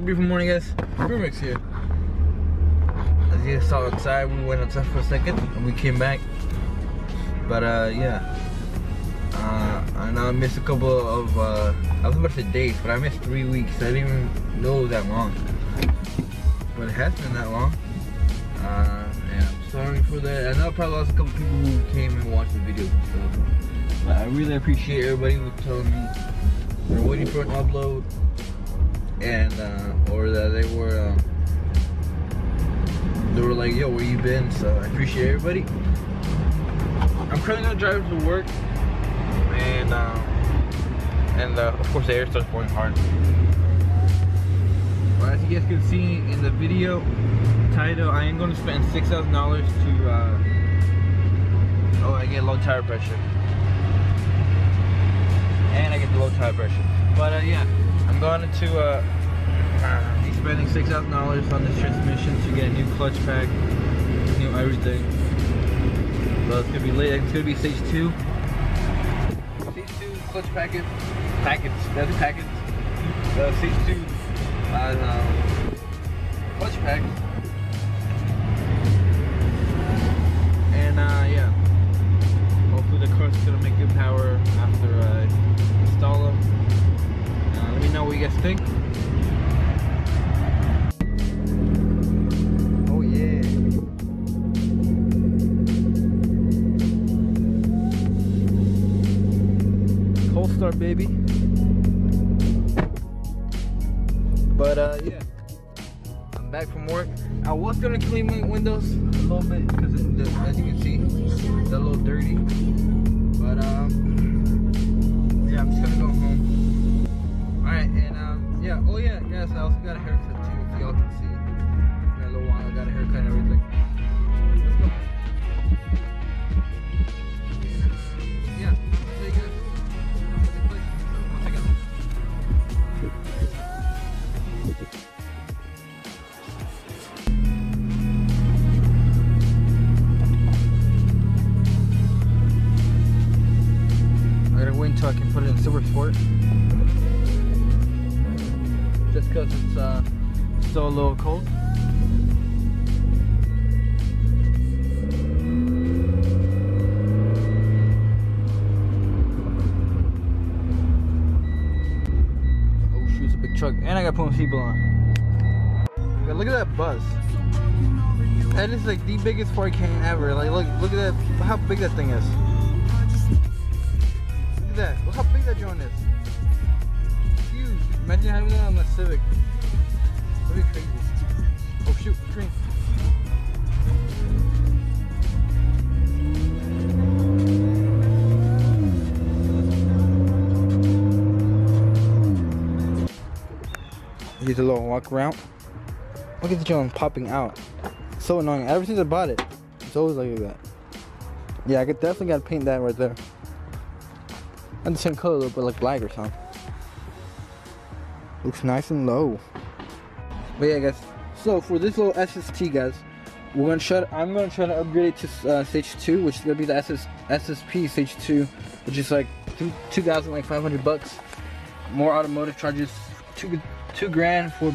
Beautiful morning, guys. Remix here. As you saw outside, we went outside for a second and we came back. But yeah. I know I missed a couple of I was about to say days, but I missed 3 weeks. I didn't even know it was that long. But it has been that long. Yeah, I'm sorry for that. I know I probably lost a couple people who came and watched the videos and stuff. But I really appreciate everybody who was telling me they're waiting for an upload, and or that they were like, yo, where you been? So I appreciate everybody. I'm currently gonna drive to work, and of course the air starts blowing hard. Well, as you guys can see in the video title, I am going to spend $6,000 to oh, I get low tire pressure, and I get the low tire pressure. But yeah, I'm going to be spending $6,000 on this transmission to get a new clutch pack, new everything. So it's gonna be late. It's gonna be stage 2. Stage 2 clutch packets. That's packets. Stage 2 clutch pack. And yeah, hopefully the car's gonna make good power after I install them. Let me know what you guys think. Oh yeah. Cold start, baby. But yeah, I'm back from work. I was gonna clean my windows a little bit because as you can see, they're a little dirty. But yeah, I'm just gonna go home. All right, and yeah. Oh yeah, guys, I also got a haircut too. If y'all can see, in a little while I got a haircut and everything. Let's go. And, yeah, I'll take it. I'll take it home. I gotta wait until I can put it in Silver Sport. Just because it's still a little cold. Oh shoot, it's a big truck. And I gotta put my seatbelt on. Yeah, look at that bus. That is like the biggest Ford can ever. Like look at that, how big that thing is. Look at that. Look how big that joint is. Huge. Imagine having that on the Civic. That'd be crazy. Oh shoot, green. Here's a little walk around. Look at the joint popping out. So annoying. Ever since I bought it, it's always like that. Yeah, I could definitely gotta paint that right there. Not the same color, but like black or something. Looks nice and low. But yeah, guys. So for this little SST, guys, I'm gonna try to upgrade it to stage 2, which is gonna be the SSP stage 2, which is like $2,500. More automotive charges, two grand for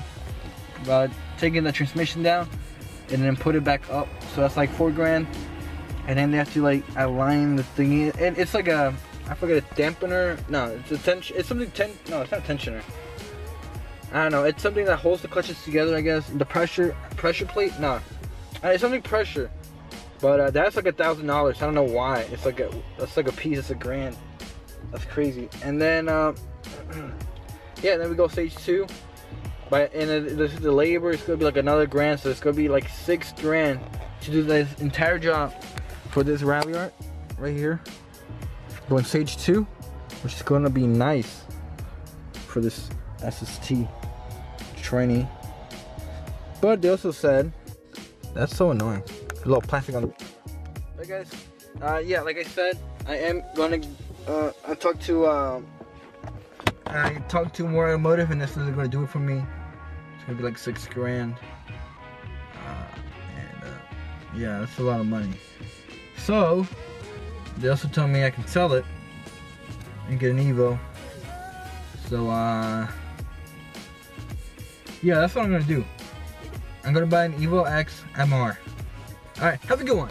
taking the transmission down and then put it back up. So that's like 4 grand. And then they have to like align the thingy, and it's like a, I forget, a dampener. No, it's a tension. It's something no, it's not a tensioner. I don't know. It's something that holds the clutches together, I guess. The pressure plate. No, it's something pressure. But that's like $1,000. I don't know why. It's like that's like a piece. It's a grand. That's crazy. And then yeah, then we go stage 2. And the labor is gonna be like another grand. So it's gonna be like 6 grand to do this entire job for this rally art right here. Going stage 2, which is gonna be nice for this SST trainee. But they also said, that's so annoying, a little plastic on the. Hey guys, yeah, like I said, I am gonna I talked to More Automotive, and this is gonna do it for me. It's gonna be like 6 grand, and yeah, that's a lot of money. So they also told me I can sell it and get an Evo. So yeah, that's what I'm gonna do. I'm gonna buy an Evo X MR. Alright, have a good one.